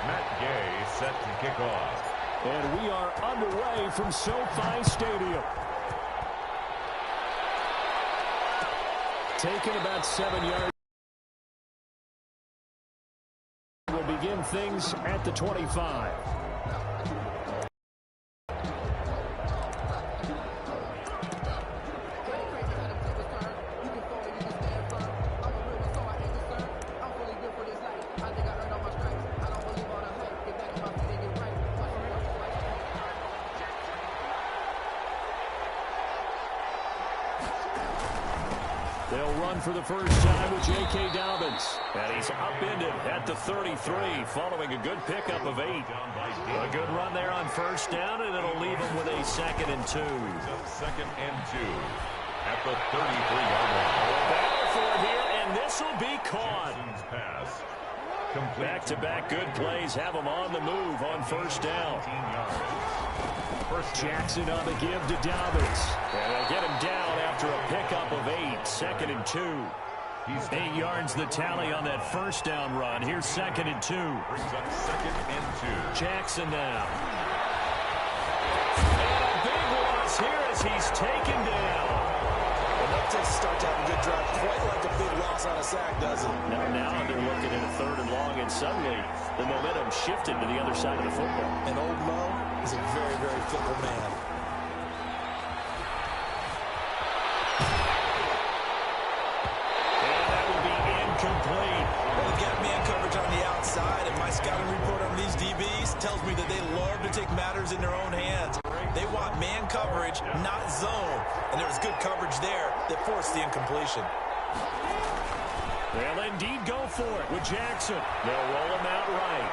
Matt Gay set to kick off. And we are underway from SoFi Stadium. Taking about 7 yards. We'll begin things at the 25. They'll run for the first time with J.K. Dobbins. And he's upended at the 33 following a good pickup of 8. A good run there on first down, and it'll leave him with a 2nd and 2. 2nd and 2 at the 33-yard line. Battle for it here, and this will be caught. Pass. Back-to-back good plays have him on the move on first down. Jackson on the give to Dobbins. And they'll get him down after a pickup of 8. 2nd and 2. 8 yards the tally on that first down run. Here's 2nd and 2. Brings up 2nd and 2. Jackson now. And a big loss here as he's taken down. Well, that takes a start to have a good drive. Quite like a big loss on a sack, doesn't it? Now they're looking at a 3rd and long, and suddenly the momentum shifted to the other side of the football. And old Mo is a very, very fickle man. And that will be incomplete. Well, they've got man coverage on the outside, and my scouting report on these DBs tells me that they love to take matters in their own hands. They want man coverage, not zone. And there was good coverage there that forced the incompletion. They'll indeed go for it with Jackson. They'll roll him out right.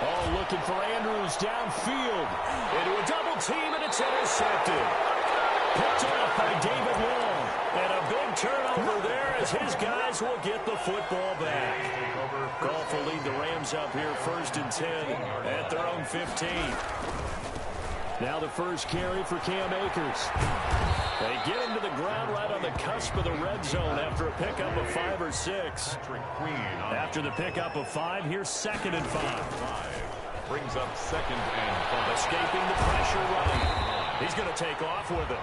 Oh, looking for Andrews downfield. Into a double team, and it's intercepted. Picked off by David Long. And a big turnover there as his guys will get the football back. Goff will lead the Rams up here 1st and 10 at their own 15. Now the first carry for Cam Akers. They get him to the ground right on the cusp of the red zone after a pickup of 5 or 6. After the pickup of 5, here's 2nd and 5. Brings up 2nd and 5. Escaping the pressure right. He's going to take off with it.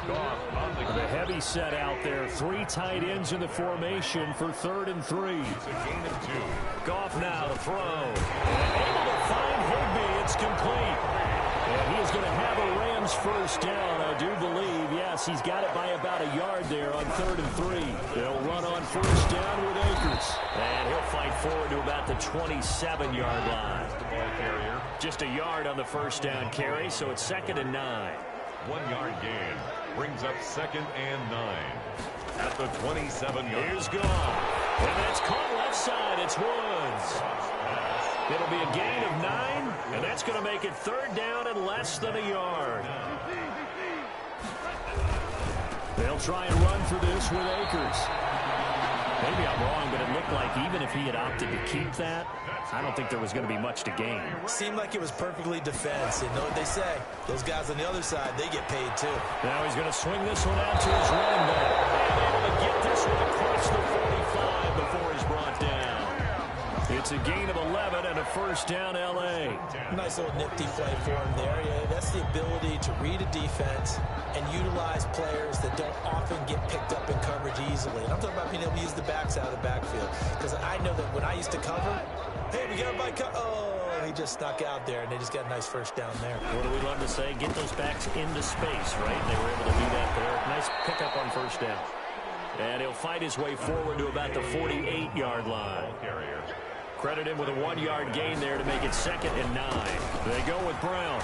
Goff on The heavy set out there. 3 tight ends in the formation for 3rd and 3. It's a gain of 2. Goff now to throw. And able to find Higbee. It's complete. And he is going to have a Rams first down, I do believe. Yes, he's got it by about a yard there on 3rd and 3. They'll run on first down with Akers. And he'll fight forward to about the 27-yard line. Carrier. Just a yard on the first down carry, so it's 2nd and 9. 1-yard gain. Brings up 2nd and 9. At the 27-yard. Here's Goff. And that's caught left side. It's Woods. It'll be a gain of 9, and that's going to make it 3rd down and less than a yard. They'll try and run for this with Akers. Maybe I'm wrong, but it looked like even if he had opted to keep that, I don't think there was going to be much to gain. Seemed like it was perfectly defense. You know what they say. Those guys on the other side, they get paid too. Now he's going to swing this one out to his running back. And able to get this one across the 45 before he's brought down. It's a gain of 11 and a first down, L.A. Nice little nifty play for him there. Yeah, that's the ability to read a defense and utilize players that don't often get picked up in coverage easily. And I'm talking about being able to use the backs out of the backfield. Because I know that when I used to cover, hey, we got a bike. Oh, he just snuck out there, and they just got a nice first down there. What do we love to say? Get those backs into space, right? They were able to do that there. Nice pickup on first down. And he'll fight his way forward to about the 48-yard line. Credit him with a 1-yard gain there to make it 2nd and 9. They go with Brown.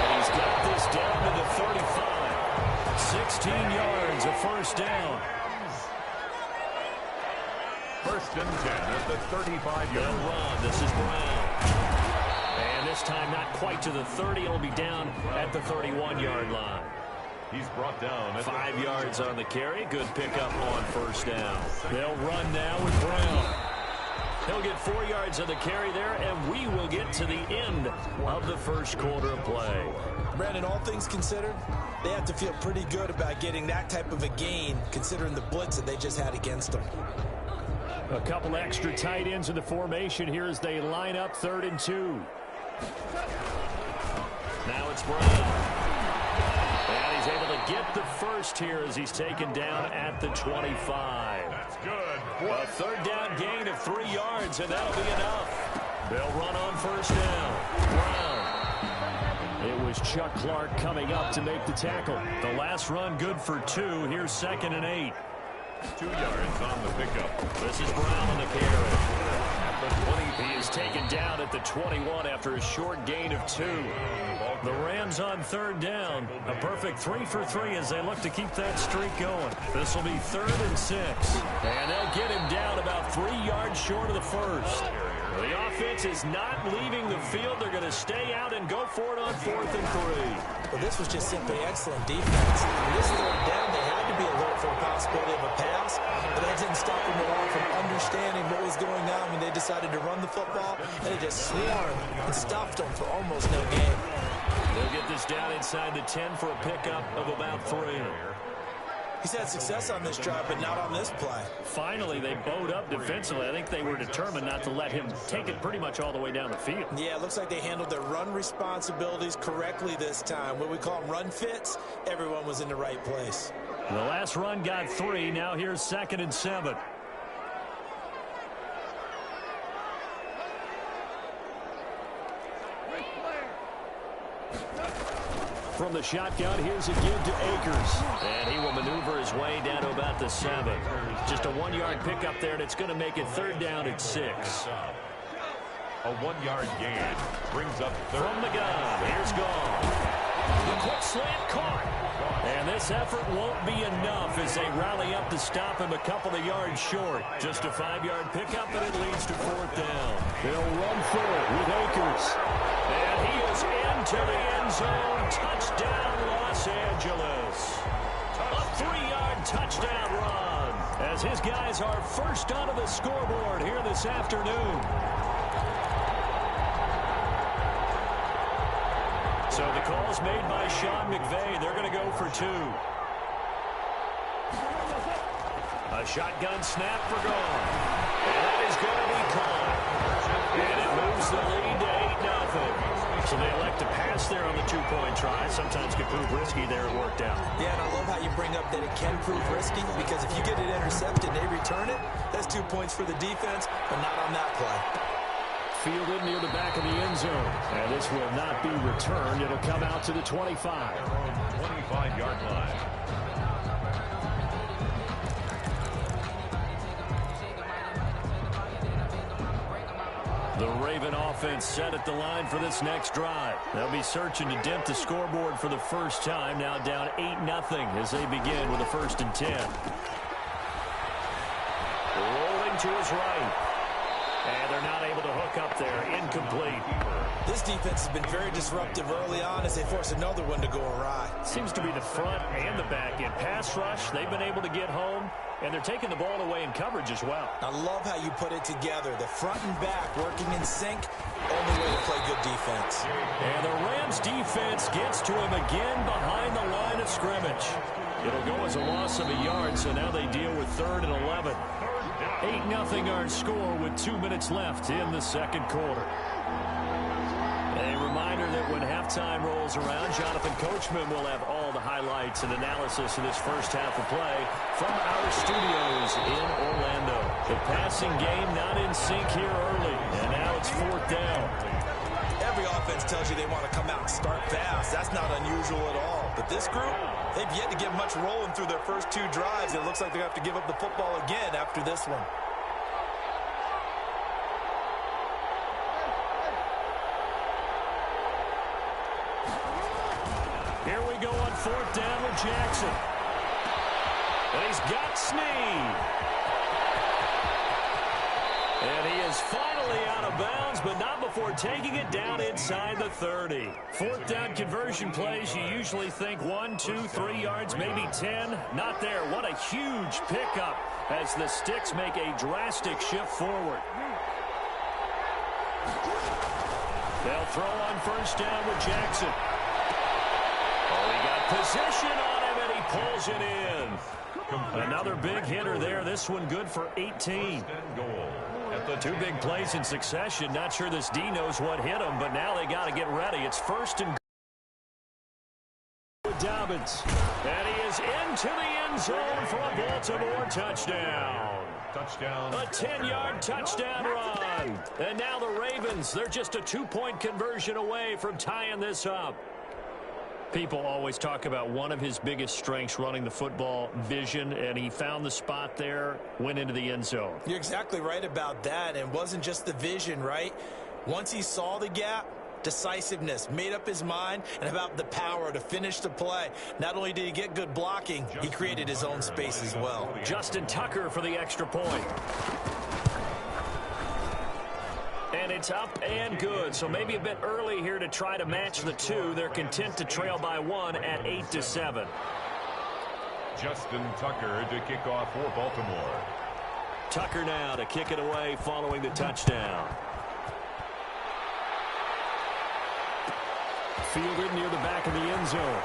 And he's got this down to the 35. 16 yards, a first down. 1st and 10 at the 35-yard run. This is Brown. And this time not quite to the 30. He'll be down at the 31-yard line. He's brought down at 5 yards on the carry. Good pickup on first down. They'll run now with Brown. He'll get 4 yards on the carry there, and we will get to the end of the first quarter of play. Brandon, all things considered, they have to feel pretty good about getting that type of a gain, considering the blitz that they just had against them. A couple extra tight ends in the formation here as they line up 3rd and 2. Now it's Brown. And he's able to get the first here as he's taken down at the 25. That's good. A 3rd down gain of 3 yards, and that'll be enough. They'll run on 1st down. Brown. It was Chuck Clark coming up to make the tackle. The last run good for 2. Here's 2nd and 8. 2 yards on the pickup. This is Brown on the carry. At the 20, he is taken down at the 21 after a short gain of 2. The Rams on 3rd down. A perfect 3 for 3 as they look to keep that streak going. This will be 3rd and 6. And they'll get him down about 3 yards short of the first. The offense is not leaving the field. They're going to stay out and go for it on 4th and 3. Well, this was just simply excellent defense. On this 3rd down, they had to be alert for a possibility of a pass, but that didn't stop them at all from understanding what was going on when they decided to run the football, and they just swarmed and stuffed them for almost no gain. They'll get this down inside the 10 for a pickup of about 3. He's had success on this drive, but not on this play. Finally, they bowed up defensively. I think they were determined not to let him take it pretty much all the way down the field. Yeah, it looks like they handled their run responsibilities correctly this time. What we call them run fits, everyone was in the right place. The last run got 3. Now here's 2nd and 7. From the shotgun, here's a give to Akers. And he will maneuver his way down to about the 7. Just a 1-yard pickup there, and it's going to make it 3rd down at 6. A 1-yard gain brings up 3rd. From the gun, here's Gone. The quick slant caught. And this effort won't be enough as they rally up to stop him a couple of yards short. Just a 5-yard pickup, and it leads to 4th down. They'll run for it with Akers. And he is into the end zone. Touchdown, Los Angeles. A 3-yard touchdown run as his guys are first onto the scoreboard here this afternoon. So the call's made by Sean McVay. They're going to go for 2. A shotgun snap for Gone. And that is going to be caught. And it moves the lead to 8-0. So they elect to pass there on the 2-point try. Sometimes could prove risky there. It worked out. Yeah, and I love how you bring up that it can prove risky, because if you get it intercepted and they return it, that's 2 points for the defense, but not on that play. Fielded near the back of the end zone. And this will not be returned. It'll come out to the 25. 25-yard line. The Raven offense set at the line for this next drive. They'll be searching to dent the scoreboard for the first time. Now down 8-0 as they begin with a 1st and 10. Rolling to his right. And they're not able to hook up there. Incomplete. This defense has been very disruptive early on as they force another one to go awry. Seems to be the front and the back end. Pass rush, they've been able to get home, and they're taking the ball away in coverage as well. I love how you put it together. The front and back working in sync. Only way to play good defense. And the Rams defense gets to him again behind the line of scrimmage. It'll go as a loss of a yard, so now they deal with 3rd and 11. 8-0 our score with 2 minutes left in the 2nd quarter. A reminder that when halftime rolls around, Jonathan Coachman will have all the highlights and analysis of this first half of play from our studios in Orlando. The passing game not in sync here early, and now it's 4th down. Every offense tells you they want to come out and start fast. That's not unusual at all. But this group, they've yet to get much rolling through their first 2 drives. It looks like they have to give up the football again after this one. Here we go on 4th down with Jackson. And he's got Snead. And he is finally out of bounds, but not before taking it down inside the 30. 4th down conversion plays, you usually think 1, 2, 3 yards, maybe 10. Not there. What a huge pickup as the Sticks make a drastic shift forward. They'll throw on 1st down with Jackson. Oh, he got position on him, and he pulls it in. Another big hitter there. This one good for 18. Two big plays in succession. Not sure this D knows what hit him, but now they got to get ready. It's first and goal. Dobbins. And he is into the end zone for a Baltimore touchdown. A 10-yard touchdown run. And now the Ravens, they're just a 2-point conversion away from tying this up. People always talk about one of his biggest strengths running the football, vision, and he found the spot there, went into the end zone. You're exactly right about that, and it wasn't just the vision, right? Once he saw the gap, decisiveness, made up his mind, and about the power to finish the play. Not only did he get good blocking, he created his own space as well. Justin Tucker for the extra point. And it's up and good. So maybe a bit early here to try to match the two. They're content to trail by 1 at 8-7. Justin Tucker to kick off for Baltimore. Tucker now to kick it away following the touchdown. Fielded near the back of the end zone.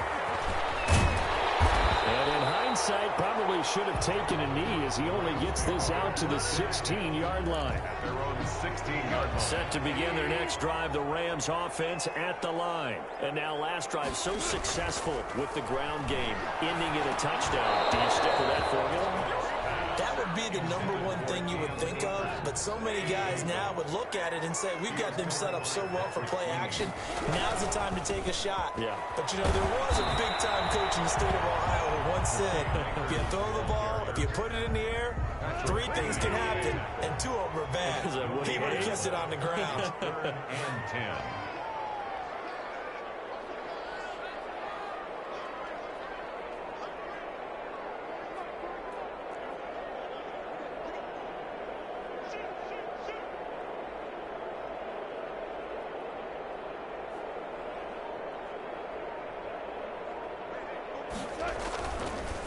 And in hindsight, probably should have taken a knee as he only gets this out to the 16-yard line. At their own 16-yard line. Set to begin their next drive, the Rams offense at the line. And now last drive so successful with the ground game, ending in a touchdown. Do you stick with that formula? That would be the #1 thing you would think of, but so many guys now would look at it and say, we've got them set up so well for play action. Now's the time to take a shot. Yeah. But, you know, there was a big-time coach in the state of Ohio who once said, if you throw the ball, if you put it in the air, 3 things can happen, and 2 of them are bad. He would have kept it on the ground. 3rd and 10.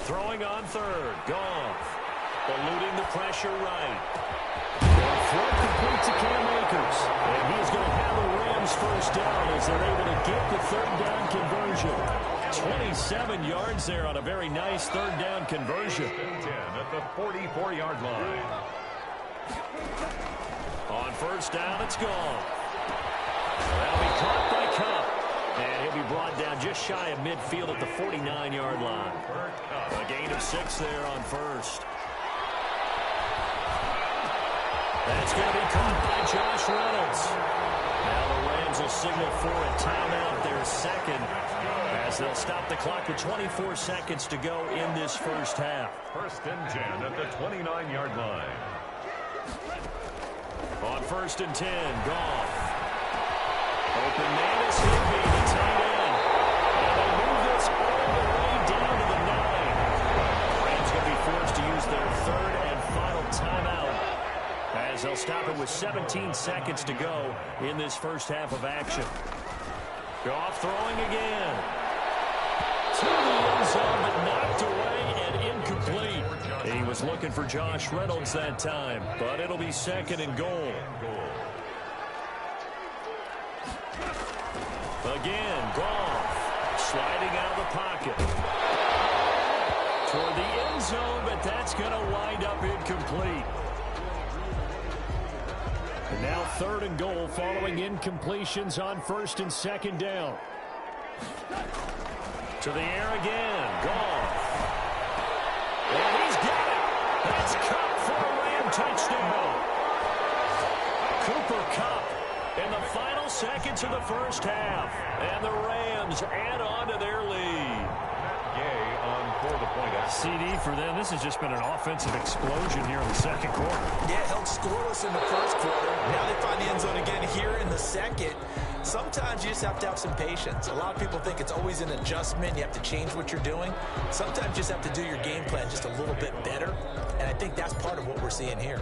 Throwing on 3rd. Goff. Eluding the pressure right. And throw complete to Cam Akers. And he's going to have the Rams first down as they're able to get the 3rd down conversion. 27 yards there on a very nice 3rd down conversion. 10 at the 44-yard line. On first down, it's Goff. That'll be caught by Cup. And he'll be brought down just shy of midfield at the 49-yard line. A gain of 6 there on first. That's going to be caught by Josh Reynolds. Now the Rams will signal for a timeout, their second, as they'll stop the clock with 24 seconds to go in this first half. 1st and 10 at the 29-yard line. On 1st and 10, Goff. Open man is Higby, the tight end. And they move this all the way down to the 9. The Rams going to be forced to use their 3rd and final timeout as they'll stop it with 17 seconds to go in this first half of action. Goff throwing again. To the end zone, but knocked away and incomplete. He was looking for Josh Reynolds that time, but it'll be 2nd and goal. Again, Goff sliding out of the pocket. Toward the end zone, but that's going to wind up incomplete. And now 3rd and goal following incompletions on 1st and 2nd down. To the air again, Goff. And he's got it. That's Cup for a Ram touchdown. Cooper Kupp in the final seconds of the first half. And the Rams add on to their lead. Gay on for the point. CD for them. This has just been an offensive explosion here in the 2nd quarter. Yeah, held scoreless in the 1st quarter. Now they find the end zone again here in the 2nd. Sometimes you just have to have some patience. A lot of people think it's always an adjustment. You have to change what you're doing. Sometimes you just have to do your game plan just a little bit better. And I think that's part of what we're seeing here.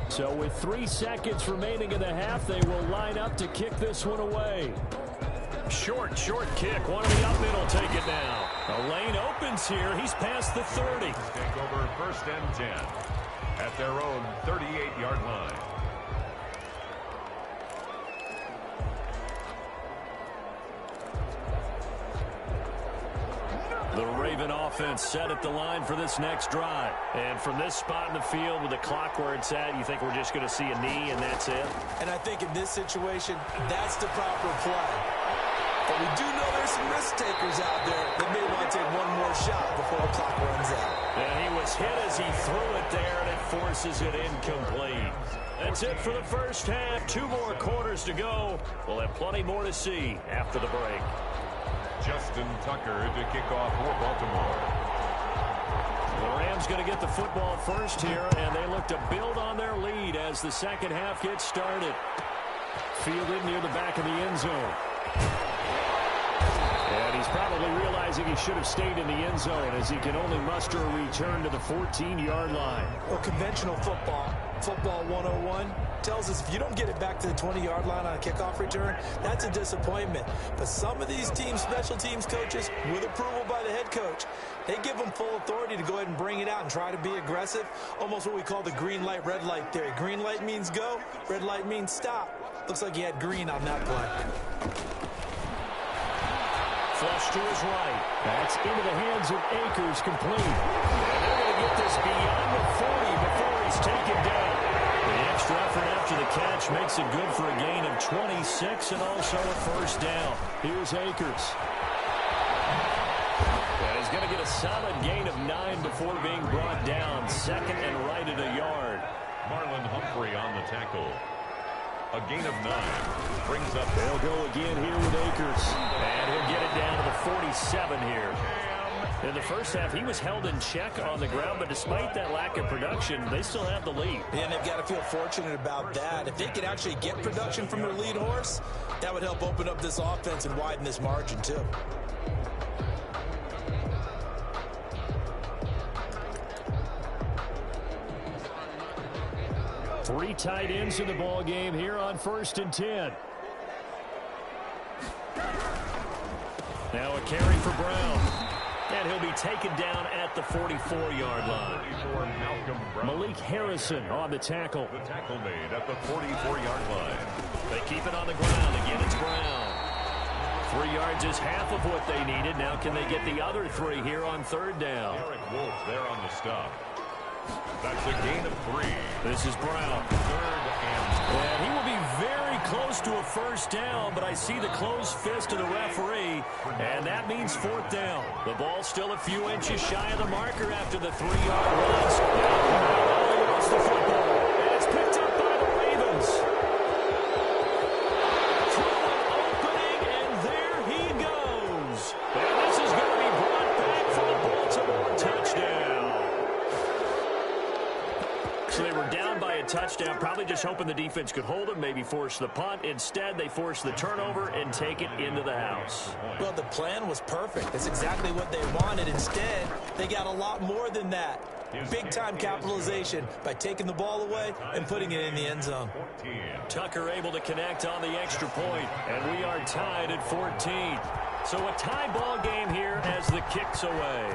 So with 3 seconds remaining in the half, they will line up to kick this one away. Short kick. One of the up middle take it now. The lane opens here. He's past the 30. Take over 1st and 10 at their own 38-yard line. The Raven offense set at the line for this next drive. And from this spot in the field with the clock where it's at, you think we're just going to see a knee and that's it? And I think in this situation, that's the proper play. But we do know there's some risk takers out there that may want to take one more shot before the clock runs out. And he was hit as he threw it there, and it forces it incomplete. That's it for the first half. 2 more quarters to go. We'll have plenty more to see after the break. Justin Tucker to kick off for Baltimore. The Rams going to get the football first here, and they look to build on their lead as the second half gets started. Fielded near the back of the end zone. And he's probably realizing he should have stayed in the end zone as he can only muster a return to the 14-yard line. Well, conventional football 101, tells us if you don't get it back to the 20-yard line on a kickoff return, that's a disappointment. But some of these teams, special teams coaches, with approval by the head coach, they give them full authority to go ahead and bring it out and try to be aggressive, almost what we call the green light, red light theory. Green light means go, red light means stop. Looks like he had green on that play. Flush to his right. That's into the hands of Akers, complete. And they're going to get this beyond the 40 before he's taken down. The extra effort after the catch makes it good for a gain of 26 and also a first down. Here's Akers. And he's going to get a solid gain of 9 before being brought down. Second and right at a yard. Marlon Humphrey on the tackle. A gain of 9. Brings up. They'll go again here with Akers. And he'll get it down to the 47 here. In the first half, he was held in check on the ground, but despite that lack of production, they still have the lead. And they've got to feel fortunate about that. If they could actually get production from their lead horse, that would help open up this offense and widen this margin too. Three tight ends in the ball game here on 1st and 10. Now a carry for Brown. And he'll be taken down at the 44-yard line. Malik Harrison on the tackle. The tackle made at the 44-yard line. They keep it on the ground. Again, it's Brown. 3 yards is half of what they needed. Now can they get the other 3 here on 3rd down? Eric Wolf there on the stop. That's a gain of 3. This is Brown. 3rd and he will be very close to a first down, but I see the closed fist of the referee, and that means 4th down. The ball's still a few inches shy of the marker after the 3-yard runs. Now he wants the football, and it's picked up by the Ravens. Throw opening, and there he goes. And this is going to be brought back for the Baltimore touchdown. So they were down by a touchdown, probably just hoping the defense could hold them, maybe force the punt. Instead, they forced the turnover and take it into the house. Well, the plan was perfect. That's exactly what they wanted. Instead, they got a lot more than that. Big-time capitalization by taking the ball away and putting it in the end zone. Tucker able to connect on the extra point, and we are tied at 14. So a tie ball game here as the kick's away.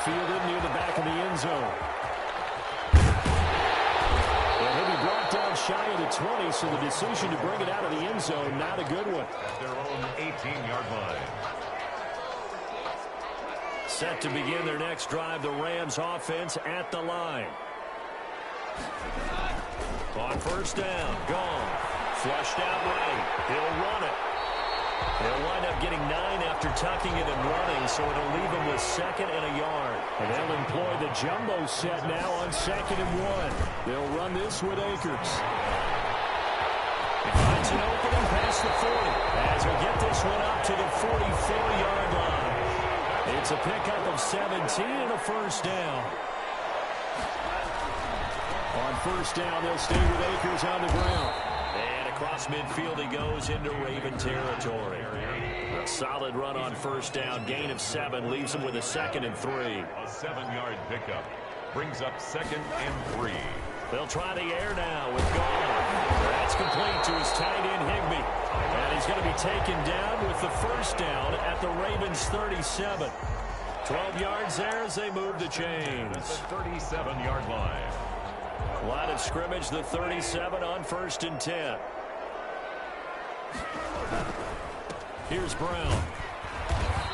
Fielded near the back of the end zone. And he'll be brought down shy of the 20, so the decision to bring it out of the end zone, not a good one. At their own 18-yard line. Set to begin their next drive, the Rams offense at the line. On 1st down, gone. Flushed out right. He'll run it. They'll wind up getting 9 after tucking it and running, so it'll leave them with 2nd and a yard. And they'll employ the jumbo set now on 2nd and 1. They'll run this with Akers. He finds an opening past the 40 as we get this one up to the 44-yard line. It's a pickup of 17 and a first down. On 1st down, they'll stay with Akers on the ground. And across midfield he goes into Raven territory. A solid run on 1st down. Gain of 7 leaves him with a 2nd and 3. A 7-yard pickup brings up 2nd and 3. They'll try the air now with Gall. That's complete to his tight end Higbee. And he's going to be taken down with the first down at the Ravens 37. 12 yards there as they move the chains. At the 37-yard line. Line of scrimmage, the 37 on 1st and 10. Here's Brown.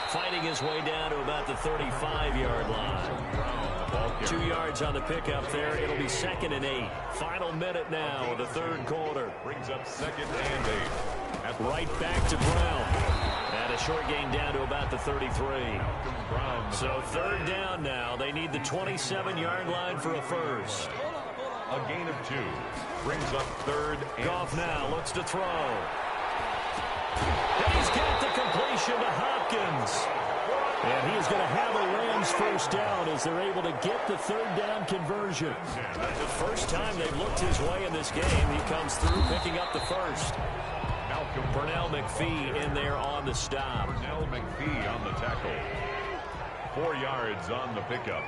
Fighting his way down to about the 35-yard line. 2 yards on the pickup there. It'll be 2nd and 8. Final minute now of the third quarter. Brings up 2nd and 8. Right back to Brown. And a short gain down to about the 33. So 3rd down now. They need the 27-yard line for a first. A gain of 2. Brings up 3rd and Goff now looks to throw. And he's got the completion to Hopkins. And he is going to have a Rams first down as they're able to get the 3rd down conversion. The first time they've looked his way in this game, he comes through picking up the first. Pernell McPhee in there on the stop. Pernell McPhee on the tackle. 4 yards on the pickup.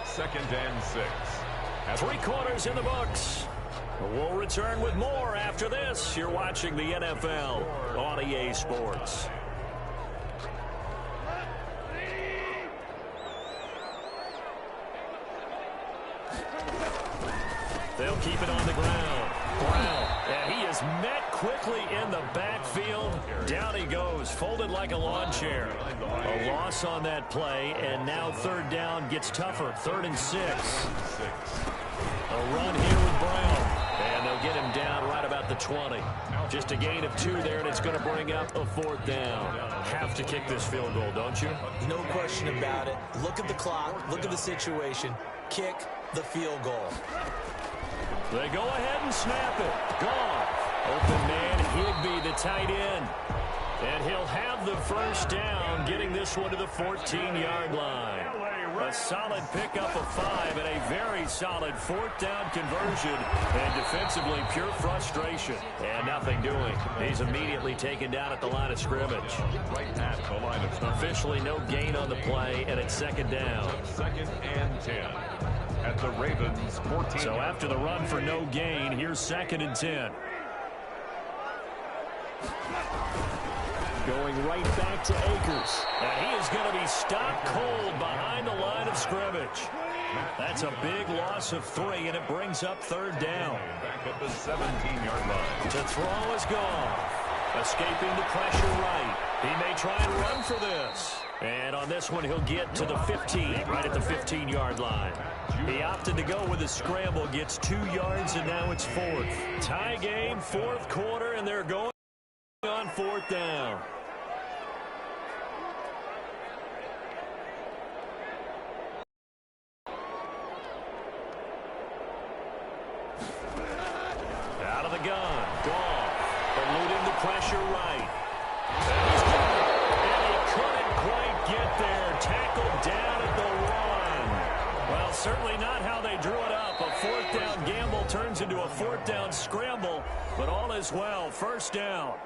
2nd and 6. 3 quarters in the books. We'll return with more after this. You're watching the NFL on EA Sports. They'll keep it on the ground. Brown, and he is met quickly in the backfield. Down he goes, folded like a lawn chair. A loss on that play, and now 3rd down gets tougher. 3rd and 6. A run here with Brown. And they'll get him down right about the 20. Just a gain of 2 there, and it's going to bring up a 4th down. Have to kick this field goal, don't you? No question about it. Look at the clock. Look at the situation. Kick the field goal. They go ahead and snap it. Gone. Open man, Higbee, the tight end. And he'll have the first down, getting this one to the 14-yard line. A solid pickup of 5 and a very solid 4th down conversion. And defensively, pure frustration. And nothing doing. He's immediately taken down at the line of scrimmage. Right at the line of scrimmage. Officially no gain on the play, and it's 2nd down. 2nd and 10. At the Ravens 14. So after the run for no gain, here's 2nd and 10. Going right back to Akers. And he is going to be stopped cold behind the line of scrimmage. That's a big loss of 3, and it brings up 3rd down. Back at the 17-yard line. To throw is Goff. Escaping the pressure right. He may try and run for this. And on this one, he'll get to the 15, right at the 15-yard line. He opted to go with a scramble, gets 2 yards, and now it's 4th. Tie game, 4th quarter, and they're going on 4th down. Out of the gun, Goff, eluding the pressure right. And he couldn't quite get there. Tackled down at the 1. Well, certainly not how they drew it up. A 4th down gamble turns into a 4th down scramble, but all is well. First down.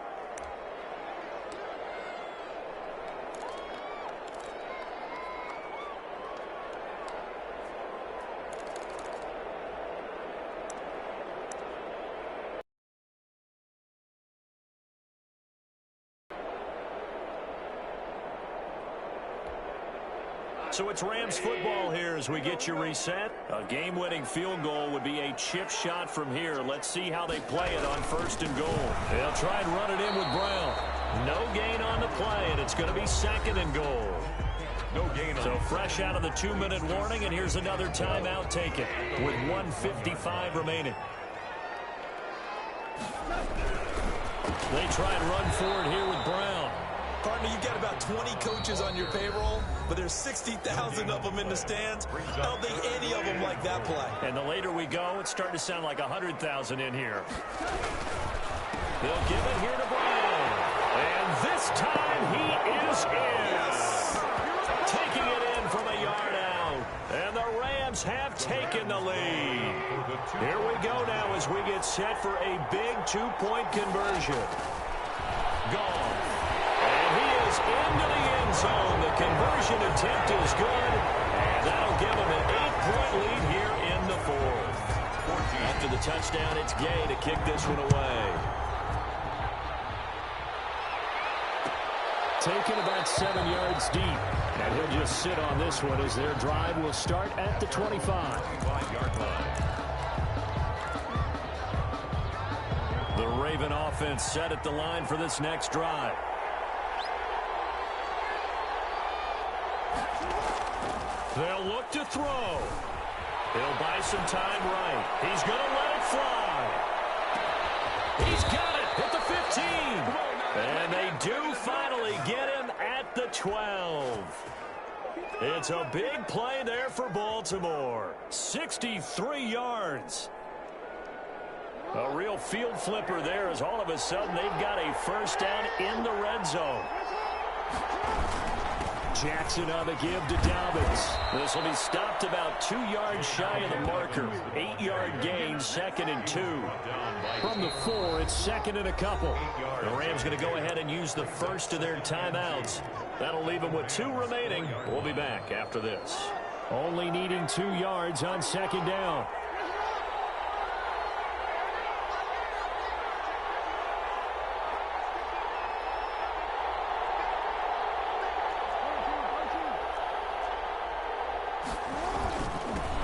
So it's Rams football here as we get you reset. A game-winning field goal would be a chip shot from here. Let's see how they play it on 1st and goal. They'll try and run it in with Brown. No gain on the play, and it's going to be 2nd and goal. No gain on. So fresh out of the 2-minute warning, and here's another timeout taken with 1:55 remaining. They try and run forward here with Brown. Partner, you've got about 20 coaches on your payroll, but there's 60,000 of them in the stands. I don't think any of them like that play. And the later we go, it's starting to sound like 100,000 in here. They'll give it here to Brown. And this time he is in. Yes. Taking it in from a yard out. And the Rams have taken the lead. Here we go now as we get set for a big 2-point conversion. Gone. Into the end zone. The conversion attempt is good, and that'll give them an 8-point lead here in the 4th. After the touchdown, it's Gay to kick this one away. Taken about 7 yards deep, and he'll just sit on this one as their drive will start at the 25-yard line. The Raven offense set at the line for this next drive. They'll look to throw. He'll buy some time right. He's going to let it fly. He's got it at the 15. And they do finally get him at the 12. It's a big play there for Baltimore. 63 yards. A real field flipper there as all of a sudden they've got a first down in the red zone. Jackson on the give to Dobbins. This will be stopped about 2 yards shy of the marker. 8-yard gain, 2nd and 2. From the 4, it's 2nd and a couple. The Rams going to go ahead and use the first of their timeouts. That'll leave them with 2 remaining. We'll be back after this. Only needing 2 yards on 2nd down.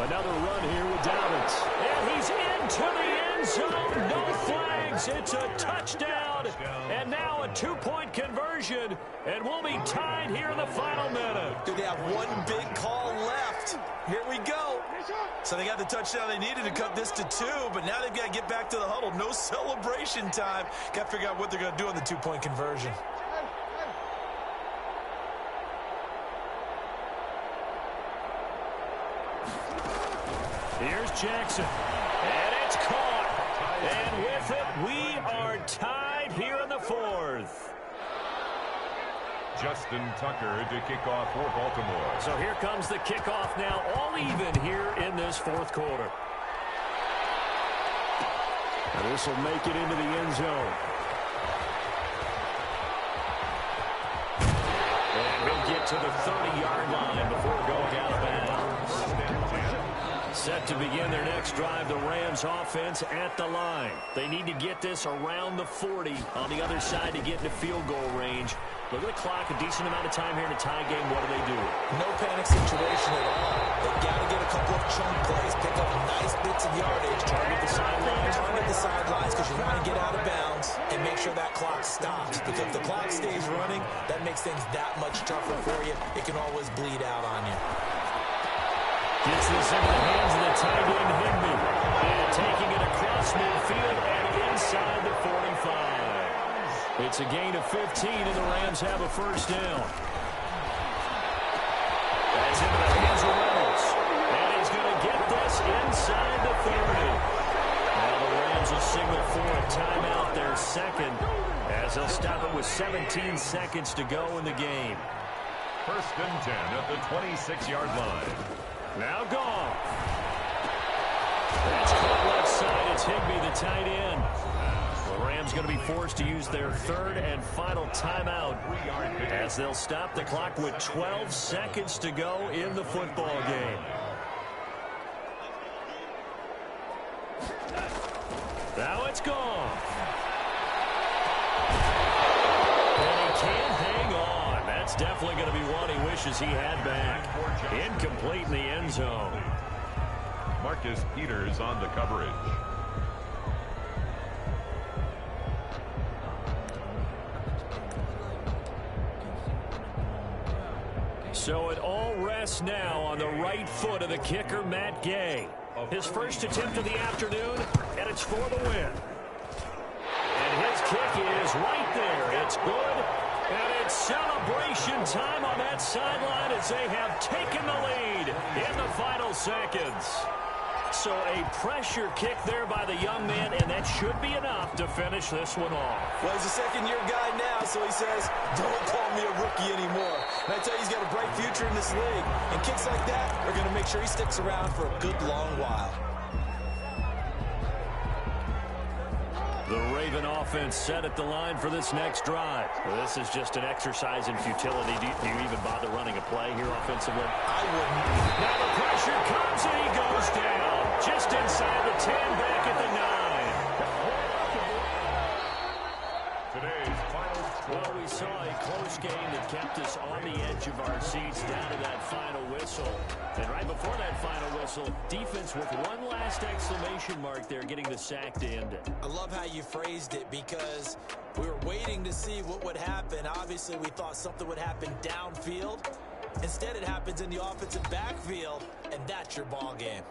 Another run here with Dobbins. And he's into the end zone. No flags. It's a touchdown. And now a 2-point conversion. And we'll be tied here in the final minute. Do they have one big call left? Here we go. So they got the touchdown they needed to cut this to 2, but now they've got to get back to the huddle. No celebration time. Got to figure out what they're going to do on the 2-point conversion. Here's Jackson, and it's caught. And with it, we are tied here in the 4th. Justin Tucker to kick off for Baltimore. So here comes the kickoff now, all even here in this 4th quarter. And this will make it into the end zone. And he'll get to the 30-yard line before going out of bounds. Set to begin their next drive, the Rams offense at the line. They need to get this around the 40 on the other side to get into field goal range. Look at the clock, a decent amount of time here in a tie game. What do? No panic situation at all. They've got to get a couple of chunk plays, pick up nice bits of yardage. Target the sidelines because you want to get out of bounds and make sure that clock stops. Because if the clock stays running, that makes things that much tougher for you. It can always bleed out on you. Gets this into the hands of the tight end, Higbee. And taking it across midfield and inside the 45. It's a gain of 15, and the Rams have a first down. That's into the hands of Reynolds. And he's going to get this inside the 30. Now the Rams will signal for a timeout, their second, as they'll stop it with 17 seconds to go in the game. 1st and 10 at the 26-yard line. Now gone. That's caught left side. It's Higbee, the tight end. The Rams going to be forced to use their 3rd and final timeout as they'll stop the clock with 12 seconds to go in the football game. Now it's gone. And he can't hang on. That's definitely going to be one he wishes he had back. Incomplete in the end zone. Marcus Peters on the coverage. So it all rests now on the right foot of the kicker, Matt Gay. His first attempt of the afternoon, and it's for the win. And his kick is right there. It's good. And it's celebration time on that sideline as they have taken the lead in the final seconds. So a pressure kick there by the young man, and that should be enough to finish this one off. Well, he's a second-year guy now, so he says, don't call me a rookie anymore. And I tell you, he's got a bright future in this league. And kicks like that are going to make sure he sticks around for a good long while. The Raven offense set at the line for this next drive. Well, this is just an exercise in futility. Do you even bother running a play here offensively? I wouldn't. Now the pressure comes and he goes down. Just inside the 10, back at the 9. Today's final score. Well, we saw a close game that kept us on the edge of our seats down to that final whistle. And right before that final whistle, defense with one last exclamation mark there, getting the sack to end it. I love how you phrased it because we were waiting to see what would happen. Obviously, we thought something would happen downfield. Instead, it happens in the offensive backfield, and that's your ball game.